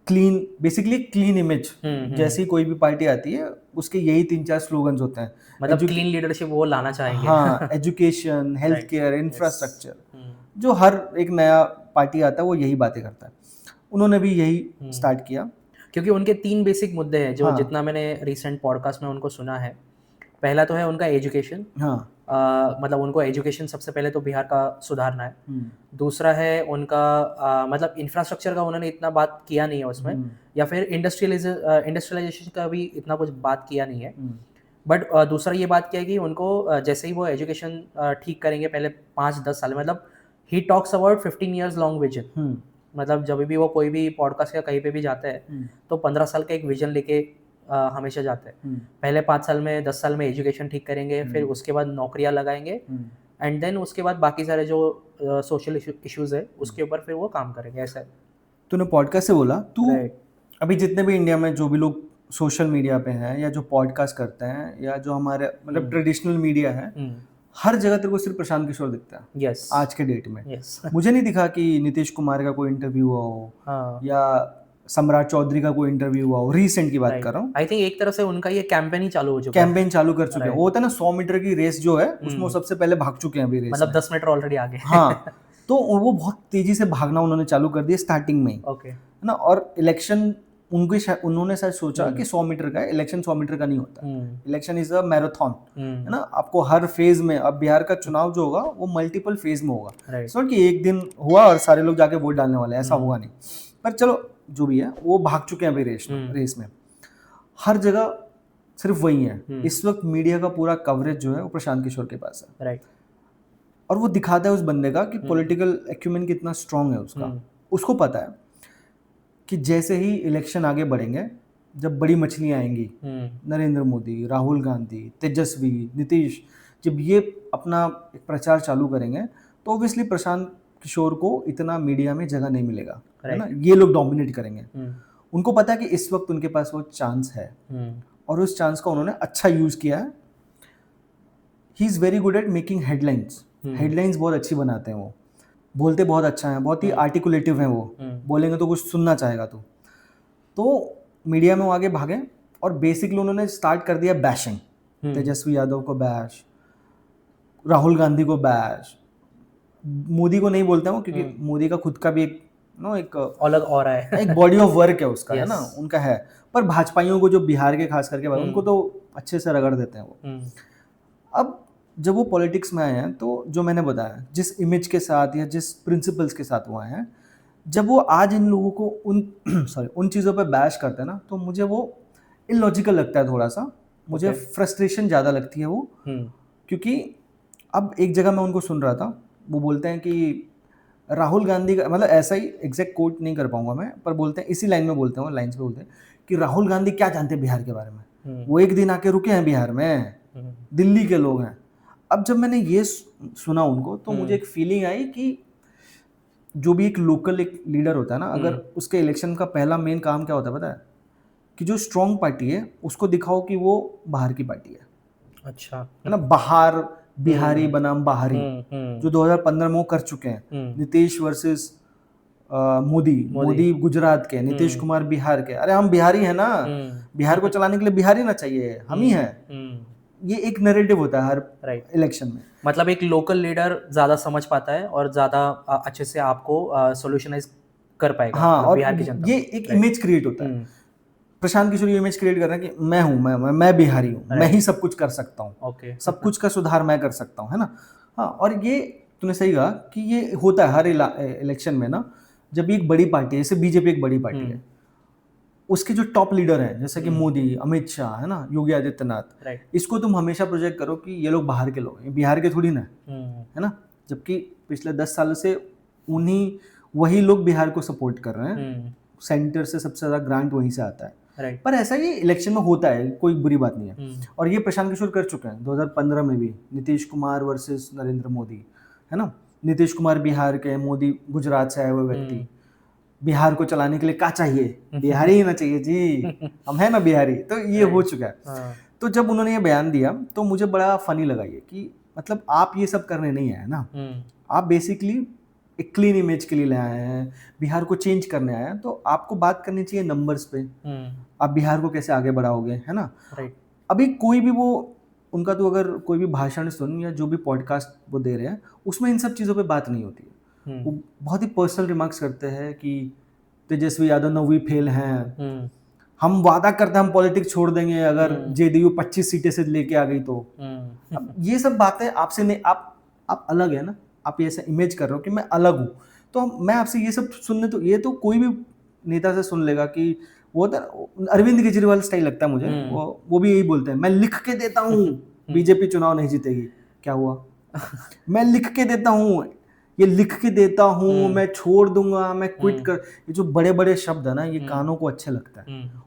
Speaker 2: क्लीन, बेसिकली क्लीन इमेज, जैसी कोई भी पार्टी आती है उसके यही 3-4 स्लोगन्स होते हैं।
Speaker 1: मतलब क्लीन लीडरशिप वो लाना चाहेंगे।
Speaker 2: हाँ, एजुकेशन, हेल्थ केयर, इंफ्रास्ट्रक्चर, जो हर एक नया पार्टी आता है वो यही बातें करता है। उन्होंने भी यही स्टार्ट किया,
Speaker 1: क्योंकि उनके 3 बेसिक मुद्दे हैं जो जितना मैंने रिसेंट पॉडकास्ट में उनको सुना है। पहला तो है उनका एजुकेशन, मतलब उनको एजुकेशन सबसे पहले तो बिहार का सुधारना है। दूसरा है उनका मतलब इंफ्रास्ट्रक्चर का उन्होंने इतना बात किया नहीं है उसमें, या फिर इंडस्ट्रियलाइजेशन का भी इतना कुछ बात किया नहीं है। बट दूसरा ये बात क्या है कि उनको जैसे ही वो एजुकेशन ठीक करेंगे पहले 5-10 साल में, मतलब he talks about 15 years long vision. मतलब जब भी वो कोई भी पॉडकास्ट या कहीं पे भी जाता है तो 15 साल का एक विजन लेके हमेशा जाते हैं। पहले 5 साल में 10 साल में एजुकेशन ठीक करेंगे, फिर उसके बाद नौकरियां लगाएंगे, एंड देन उसके बाद बाकी सारे जो सोशल इश्यूज है उसके ऊपर फिर वो काम करेंगे। ऐसा है।
Speaker 2: तूने पॉडकास्ट से बोला, तू अभी जितने भी इंडिया में जो भी लोग सोशल मीडिया पे हैं या जो पॉडकास्ट करते हैं या जो हमारे मतलब ट्रेडिशनल मीडिया है, हर जगह तेरे को सिर्फ प्रशांत किशोर दिखता है।
Speaker 1: yes.
Speaker 2: आज के डेट में मुझे नहीं दिखा कि नीतीश कुमार का कोई इंटरव्यू हुआ हो, या सम्राट चौधरी का कोई इंटरव्यू हुआ हो। रीसेंट की बात कर रहा हूँ।
Speaker 1: आई थिंक एक तरह से उनका ये कैंपेन ही चालू हो चुका है।
Speaker 2: कैंपेन चालू कर चुके हैं। वो होता है ना 100 मीटर की रेस जो है, उसमें वो सबसे पहले भाग चुके हैं अभी रेस,
Speaker 1: मतलब 10 मीटर ऑलरेडी आगे।
Speaker 2: हाँ, तो वो बहुत तेजी से भागना उन्होंने चालू कर दिया स्टार्टिंग में ही, है ना। और इलेक्शन उन्होंने शायद सोचा कि 100 मीटर का इलेक्शन 100 मीटर का नहीं होता, इलेक्शन इज अ मैराथन, है ना। आपको हर फेज में, अब बिहार का चुनाव जो होगा वो मल्टीपल फेज में होगा। इट्स नॉट कि एक दिन हुआ और सारे लोग जाके वोट डालने वाले, ऐसा होगा नहीं। पर चलो जो भी है, वो भाग चुके हैं अभी रेस में। हर जगह सिर्फ वही है। इस वक्त मीडिया का पूरा कवरेज जो है वो प्रशांत किशोर के पास है, राइट। और वो दिखाता है उस बंदे का कि पॉलिटिकल एक्यूमेन कितना स्ट्रांग है उसका। उसको पता है कि जैसे ही इलेक्शन आगे बढ़ेंगे, जब बड़ी मछलियां आएंगी, नरेंद्र मोदी, राहुल गांधी, तेजस्वी, नीतीश, जब ये अपना प्रचार चालू करेंगे, तो ऑब्वियसली प्रशांत किशोर को इतना मीडिया में जगह नहीं मिलेगा, है ना। ये लोग डोमिनेट करेंगे। उनको पता है कि इस वक्त उनके पास वो चांस है, और उस चांस का उन्होंने अच्छा यूज किया है। He is very good at making headlines. Headlines बहुत अच्छी बनाते हैं वो। बोलते बहुत अच्छा है, बहुत ही आर्टिकुलेटिव हैं वो, बोलेंगे तो कुछ सुनना चाहेगा तो मीडिया में वो आगे भागे और बेसिकली उन्होंने स्टार्ट कर दिया बैशिंग, तेजस्वी यादव को बैश, राहुल गांधी को बैश, मोदी को नहीं बोलते हैं वो क्योंकि मोदी का खुद का भी एक
Speaker 1: अलग और है
Speaker 2: एक बॉडी ऑफ वर्क है उसका, है ना,
Speaker 1: Yes.
Speaker 2: उनका है। पर भाजपाइयों को जो बिहार के खास करके उनको तो अच्छे से रगड़ देते हैं वो। अब जब वो पॉलिटिक्स में आए हैं तो जो मैंने बताया जिस इमेज के साथ या जिस प्रिंसिपल्स के साथ वो आए हैं, जब वो आज इन लोगों को उन चीज़ों पे बैश करते हैं ना, तो मुझे वो इलॉजिकल लगता है थोड़ा सा, मुझे फ्रस्ट्रेशन ज़्यादा लगती है वो। क्योंकि अब एक जगह मैं उनको सुन रहा था, वो बोलते हैं कि राहुल गांधी का, मतलब ऐसा ही एग्जैक्ट कोट नहीं कर पाऊंगा मैं, पर बोलते हैं इसी लाइन में बोलते हैं, लाइन्स पे बोलते हैं कि राहुल गांधी क्या जानते हैं बिहार के बारे में, वो एक दिन आके रुके हैं बिहार में, दिल्ली के लोग हैं। अब जब मैंने ये सुना उनको तो मुझे एक फीलिंग आई कि जो भी एक लोकल एक लीडर होता है ना, अगर उसके इलेक्शन का पहला मेन काम क्या होता है पता है, कि जो स्ट्रॉन्ग पार्टी है उसको दिखाओ कि वो बाहर की पार्टी है।
Speaker 1: अच्छा,
Speaker 2: है ना, बाहर बिहारी बनाम बाहरी, जो 2015 में वो कर चुके हैं, नीतीश वर्सेस मोदी गुजरात के, नीतीश कुमार बिहार के। अरे हम बिहारी हैं ना, बिहार को चलाने के लिए बिहारी ना चाहिए, हम ही हैं। ये एक नैरेटिव होता है हर इलेक्शन में।
Speaker 1: मतलब एक लोकल लीडर ज्यादा समझ पाता है और ज्यादा अच्छे से आपको सोल्यूशनाइज कर पाएगा।
Speaker 2: हाँ,
Speaker 1: मतलब
Speaker 2: और
Speaker 1: बिहार की जनता
Speaker 2: ये एक इमेज क्रिएट होता है। प्रशांत किशोर ये इमेज क्रिएट कर रहे हैं कि मैं हूँ, मैं बिहारी हूँ, मैं ही सब कुछ कर सकता हूँ, सब कुछ का सुधार मैं कर सकता हूँ, है ना। हाँ, और ये तूने सही कहा कि ये होता है हर इलेक्शन में ना, जब एक बड़ी पार्टी है, जैसे बीजेपी एक बड़ी पार्टी है, उसके जो टॉप लीडर हैं जैसे कि मोदी, अमित शाह, है ना, योगी आदित्यनाथ, इसको तुम हमेशा प्रोजेक्ट करो कि ये लोग बाहर के लोग हैं, बिहार के थोड़ी ना, है ना। जबकि पिछले 10 सालों से वही लोग बिहार को सपोर्ट कर रहे हैं, सेंटर से सबसे ज्यादा ग्रांट वहीं से आता है। पर ऐसा ही इलेक्शन में होता है, कोई बुरी बात नहीं है। और ये प्रशांत किशोर कर चुके हैं 2015 में भी, नीतीश कुमार वर्सेस नरेंद्र मोदी, है ना। नीतीश कुमार बिहार के, मोदी गुजरात से आए हुए व्यक्ति, बिहार को चलाने के लिए क्या चाहिए, बिहारी ही ना चाहिए जी, हम है ना बिहारी, तो ये हो चुका है। तो जब उन्होंने ये बयान दिया तो मुझे बड़ा फनी लगा ये कि मतलब आप ये सब करने नहीं आए ना, आप बेसिकली एक क्लीन इमेज के लिए ले आए हैं, बिहार को चेंज करने आए हैं, तो आपको बात करनी चाहिए नंबर्स पे, आप बिहार को कैसे आगे बढ़ाओगे, है ना। अभी कोई भी वो उनका तो अगर कोई भी भाषण सुन या जो भी पॉडकास्ट वो दे रहे हैं उसमें इन सब चीज़ों पे बात नहीं होती है। वो बहुत ही पर्सनल रिमार्क्स करते हैं कि तेजस्वी यादव 9वीं फेल हैं, हम वादा करते हैं हम पॉलिटिक्स छोड़ देंगे अगर जेडीयू 25 सीटें से लेके आ गई तो। अब ये सब बातें आपसे नहीं, आप अलग है ना, आप ये ऐसा इमेज कर रहे हो कि मैं अलग हूँ, तो मैं आपसे ये सब सुनने, तो ये तो कोई भी नेता से सुन लेगा कि वो तो अरविंद केजरीवाल स्टाइल लगता है मुझे, वो भी यही बोलते हैं, मैं लिख के देता हूँ बीजेपी चुनाव नहीं जीतेगी। क्या हुआ मैं लिख के देता हूँ, ये लिख के देता हूँ, मैं छोड़ दूंगा, मैं क्विट कर, ये जो बड़े बड़े शब्द है ना, ये कानों को अच्छे लगता है।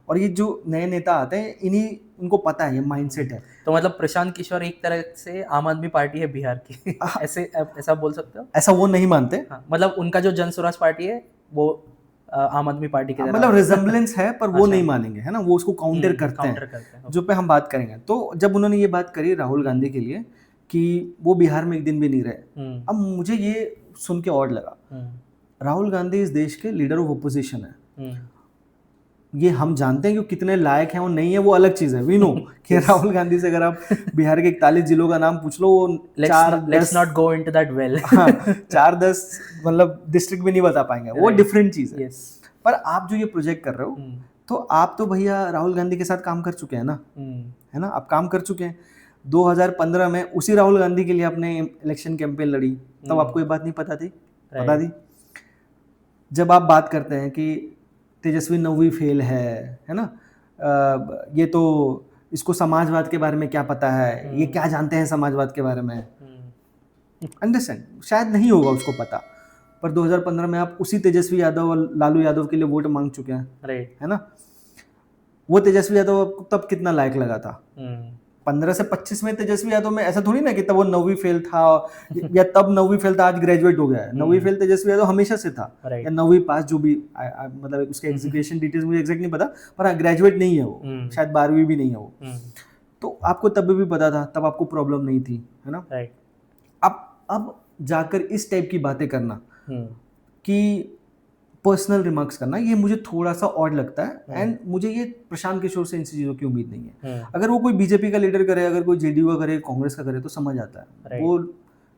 Speaker 2: और ये जो नए नेता आते हैं उनको पता है, ये माइंडसेट है।
Speaker 1: तो मतलब प्रशांत किशोर एक तरह से आम आदमी पार्टी है बिहार की ऐसा बोल सकते हो?
Speaker 2: ऐसा वो नहीं मानते।
Speaker 1: मतलब उनका जो जन स्वराज पार्टी है वो आम आदमी पार्टी की तरह,
Speaker 2: मतलब रिजेम्बलेंस है, पर वो नहीं मानेंगे, है ना, वो उसको काउंटर करते हैं, जो पे हम बात करेंगे। तो जब उन्होंने ये बात करी राहुल गांधी के लिए कि वो बिहार में एक दिन भी नहीं रहे, अब मुझे ये सुन के और लगा, राहुल गांधी इस देश के लीडर ऑफ ओपोजिशन है, ये हम जानते हैं कि कितने लायक हैं, वो नहीं है वो अलग चीज है, वी नो कि राहुल गांधी से अगर आप बिहार के 41 जिलों का नाम पूछ लो, वो 4-10 मतलब डिस्ट्रिक्ट भी नहीं बता पाएंगे, वो डिफरेंट चीज है। पर आप जो ये प्रोजेक्ट कर रहे हो, तो आप तो भैया राहुल गांधी के साथ काम कर चुके हैं ना, है ना, आप काम कर चुके हैं। 2015 में उसी राहुल गांधी के लिए आपने इलेक्शन कैंपेन लड़ी, तब आपको ये बात नहीं पता थी? पता थी। जब आप बात करते हैं कि तेजस्वी 9वीं फेल है ना, ये तो इसको समाजवाद के बारे में क्या पता है, ये क्या जानते हैं समाजवाद के बारे में, अंडरस्टैंड, शायद नहीं होगा उसको पता। पर 2015 में आप उसी तेजस्वी यादव और लालू यादव के लिए वोट मांग चुके हैं, है ना। वो तेजस्वी यादव तब कितना लायक लगा था? 15 से 25 में तेजस्वी यादव में ऐसा थोड़ी ना कि तब वो 9वीं फेल था, या तब 9वीं फेल था आज ग्रेजुएट हो गया है। 9वीं फेल तेजस्वी यादव हमेशा से था, या 9वीं पास, जो भी मतलब उसके एग्जीक्यूशन डिटेल्स मुझे एग्जैक्ट नहीं पता, पर ग्रेजुएट नहीं है वो, शायद 12वीं भी नहीं है वो। तो आपको तब भी पता था, तब आपको प्रॉब्लम नहीं थी, है ना। अब जाकर इस टाइप की बातें करना, कि पर्सनल रिमार्क्स करना, ये मुझे थोड़ा सा ऑड लगता है। एंड मुझे ये प्रशांत किशोर से इन चीज़ों की उम्मीद नहीं है। अगर वो कोई बीजेपी का लीडर करे, अगर कोई जेडीयू का करे, कांग्रेस का करे, तो समझ आता है। वो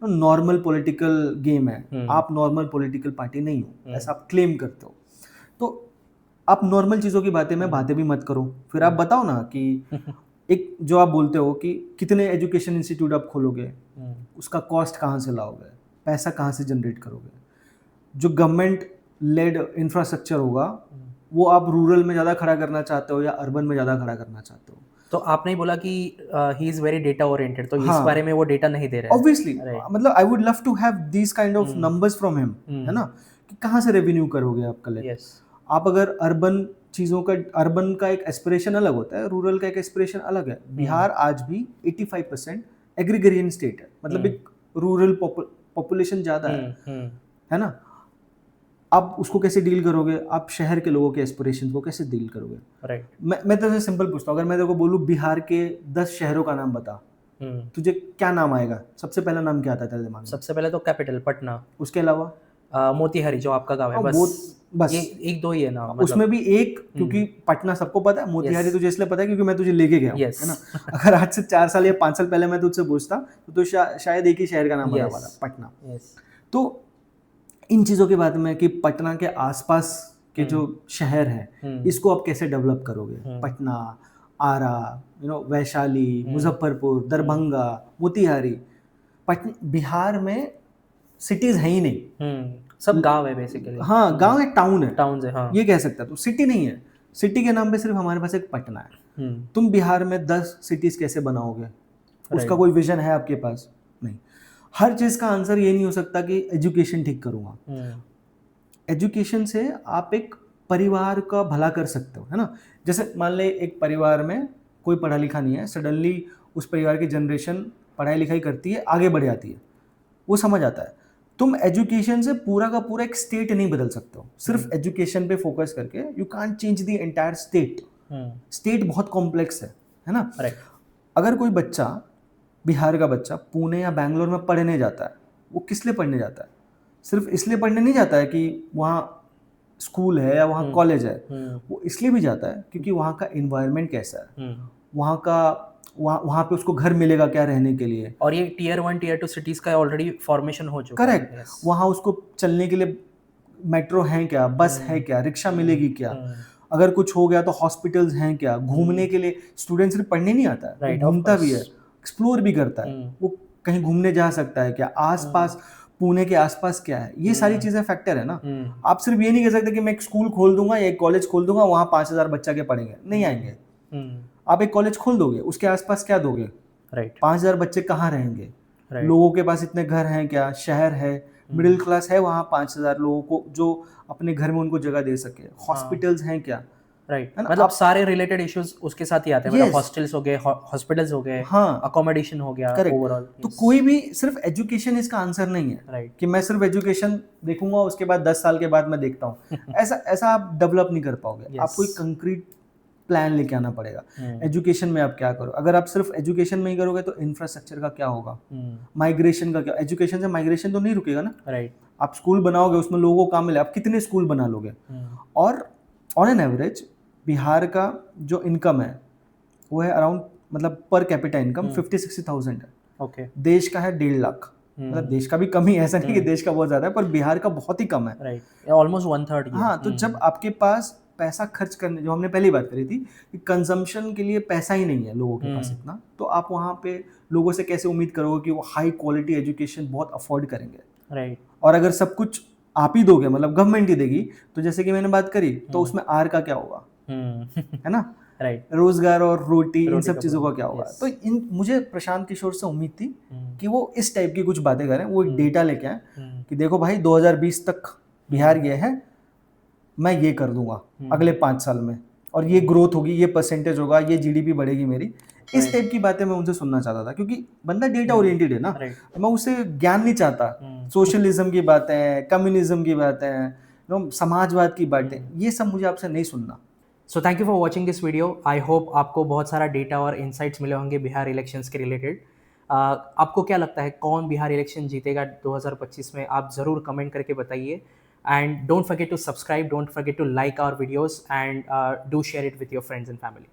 Speaker 2: नॉर्मल पॉलिटिकल गेम है। आप नॉर्मल पॉलिटिकल पार्टी नहीं हो, ऐसा आप क्लेम करते हो, तो आप नॉर्मल चीज़ों की बातें भी मत करो। फिर आप बताओ ना कि एक जो आप बोलते हो कि कितने एजुकेशन इंस्टीट्यूट आप खोलोगे, उसका कॉस्ट कहाँ से लाओगे, पैसा कहाँ से जनरेट करोगे, जो गवर्नमेंट लेड इंफ्रास्ट्रक्चर होगा वो आप रूरल में ज़्यादा खड़ा करना चाहते हो या अर्बन में ज़्यादा खड़ा करना चाहते हो।
Speaker 1: तो आपने बोला कि he is very data oriented, तो इस
Speaker 2: हाँ,
Speaker 1: बारे में वो डेटा नहीं दे रहे हैं।
Speaker 2: ऑब्वियसली, मतलब I would love to have these kind of numbers from him, है ना, कि कहाँ से रेवेन्यू करोगे आप कलेक्ट। आप अगर अर्बन चीज़ों का, अर्बन का एक एस्पिरेशन अलग होता है, रूरल का एक एस्पिरेशन अलग है। बिहार आज भी 85% एग्रीगेरियन स्टेट है, मतलब एक रूरल पॉपुलेशन ज़्यादा है ना। आप उसको कैसे डील करोगे, आप शहर के लोगों के एस्पिरेशन को कैसे डील करोगे।
Speaker 1: राइट।
Speaker 2: मैं तो सिंपल पूछता हूँ, अगर मैं तेरे को बोलूँ बिहार के 10 शहरों का नाम बता, तुझे क्या नाम आएगा? सबसे पहला नाम क्या आता है तेरे दिमाग में?
Speaker 1: सबसे पहले तो कैपिटल पटना,
Speaker 2: उसके अलावा
Speaker 1: मोतीहारी जो आपका गाँव है,
Speaker 2: बस
Speaker 1: ये एक दो ही है नाम।
Speaker 2: उसमें भी एक, क्योंकि पटना सबको पता है, मोतीहारी तुझे इसलिए पता है क्योंकि मैं तुझे लेके गया हूँ, है ना। अगर आज से 4 साल या 5 साल पहले मैं तुझसे पूछता तो शायद एक ही शहर का नाम बता पाता, पटना। तो इन चीज़ों के बारे में कि पटना के आसपास के जो शहर हैं, इसको आप कैसे डेवलप करोगे। पटना, आरा, वैशाली, मुजफ्फरपुर, दरभंगा, मोतीहारी। बिहार में सिटीज है ही नहीं,
Speaker 1: सब गांव है बेसिकली।
Speaker 2: हाँ, गांव है, टाउन है,
Speaker 1: टाउन है, हाँ।
Speaker 2: ये कह सकता है। तो सिटी नहीं है, सिटी के नाम पे सिर्फ हमारे पास एक पटना है। तुम बिहार में 10 सिटीज कैसे बनाओगे, उसका कोई विजन है आपके पास? नहीं। हर चीज का आंसर ये नहीं हो सकता कि एजुकेशन ठीक करूंगा। एजुकेशन से आप एक परिवार का भला कर सकते हो, है ना। जैसे मान ले एक परिवार में कोई पढ़ा लिखा नहीं है, सडनली उस परिवार की जनरेशन पढ़ाई लिखाई करती है, आगे बढ़ जाती है, वो समझ आता है। तुम एजुकेशन से पूरा का पूरा एक स्टेट नहीं बदल सकते हो सिर्फ एजुकेशन पे फोकस करके। You can't change the entire state. State बहुत कॉम्प्लेक्स है ना। अगर कोई बच्चा, बिहार का बच्चा पुणे या बैंगलोर में पढ़ने जाता है, वो किस लिए पढ़ने जाता है? सिर्फ इसलिए पढ़ने नहीं जाता है कि वहाँ स्कूल है या वहाँ कॉलेज है। वो इसलिए भी जाता है क्योंकि वहाँ का एनवायरनमेंट कैसा है, वहाँ पे उसको घर मिलेगा क्या रहने के लिए।
Speaker 1: और ये टियर 1 टियर 2 सिटीज का ऑलरेडी फॉर्मेशन हो चुका है।
Speaker 2: करेक्ट। वहाँ उसको चलने के लिए मेट्रो है क्या, बस है क्या, रिक्शा मिलेगी क्या, अगर कुछ हो गया तो हॉस्पिटल्स हैं क्या, घूमने के लिए। स्टूडेंट सिर्फ पढ़ने नहीं आता है, घूमता भी है, एक्सप्लोर भी करता है। वो कहीं घूमने जा सकता है क्या, आसपास पुणे के आसपास क्या है, ये सारी चीजें फैक्टर है ना। आप सिर्फ ये नहीं कह सकते कि मैं एक स्कूल खोल दूंगा या एक कॉलेज खोल दूंगा, वहाँ 5000 बच्चा के पढ़ेंगे, नहीं आएंगे। आप एक कॉलेज खोल दोगे, उसके आसपास क्या दोगे? 5000 बच्चे कहाँ रहेंगे? लोगों के पास इतने घर हैं क्या, शहर है, मिडिल क्लास है वहाँ 5000 लोगों को जो अपने घर में उनको जगह दे सके, हॉस्पिटल्स हैं क्या?
Speaker 1: मतलब सारे रिलेटेड इश्यूज उसके साथ ही आते हैं। मतलब हॉस्टल्स हो गए, हॉस्पिटल्स हो गए, हाँ, अकोमोडेशन हो गया, ओवरऑल।
Speaker 2: तो कोई भी सिर्फ एजुकेशन इसका आंसर नहीं है कि मैं सिर्फ एजुकेशन देखूंगा उसके बाद 10 साल के बाद मैं देखता हूँ। ऐसा आप डेवलप नहीं कर पाओगे। आपको एक कंक्रीट प्लान लेके आना पड़ेगा। एजुकेशन में आप क्या करो, अगर आप सिर्फ एजुकेशन में ही करोगे तो इंफ्रास्ट्रक्चर का क्या होगा, माइग्रेशन का क्या। एजुकेशन से माइग्रेशन तो नहीं रुकेगा ना। आप स्कूल बनाओगे, उसमें लोगों को काम मिले, आप कितने स्कूल बना लोगे। और ऑन एन एवरेज बिहार का जो इनकम है वो है अराउंड, मतलब पर कैपिटा इनकम 50-60,000 है। देश का है 1.5 लाख। मतलब देश का भी कम ही, ऐसा नहीं कि देश का बहुत ज्यादा है, पर बिहार का बहुत ही कम है,
Speaker 1: ऑलमोस्ट 1/3।
Speaker 2: हाँ, तो जब आपके पास पैसा खर्च करने, जो हमने पहली बात करी थी कि कंजम्पशन के लिए पैसा ही नहीं है लोगों के पास इतना, तो आप वहाँ पे लोगों से कैसे उम्मीद करोगे कि वो हाई क्वालिटी एजुकेशन बहुत अफोर्ड करेंगे। और अगर सब कुछ आप ही दोगे, मतलब गवर्नमेंट ही देगी, तो जैसे कि मैंने बात करी, तो उसमें आर का क्या होगा, है ना। रोजगार और रोटी इन सब चीजों का क्या होगा। तो मुझे प्रशांत किशोर से उम्मीद थी कि वो इस टाइप की कुछ बातें करें, वो एक डेटा लेके आए कि देखो भाई 2020 तक बिहार ये है, मैं ये कर दूंगा अगले 5 साल में, और ये ग्रोथ होगी, ये परसेंटेज होगा, ये जीडीपी बढ़ेगी मेरी। इस टाइप की बातें मैं उनसे सुनना चाहता था, क्योंकि बंदा डेटा ओरिएंटेड है ना। मैं उससे ज्ञान नहीं चाहता, सोशलिज्म की बातें, कम्युनिज्म की बातें, समाजवाद की बातें, ये सब मुझे आपसे नहीं सुनना।
Speaker 1: So thank you for watching this video. I hope आपको बहुत सारा डेटा और इंसाइट्स मिले होंगे बिहार इलेक्शंस के रिलेटेड। आपको क्या लगता है कौन बिहार इलेक्शन जीतेगा 2025 में? आप ज़रूर कमेंट करके बताइए। And don't forget to subscribe, don't forget to like our videos, and do share it with your friends and family.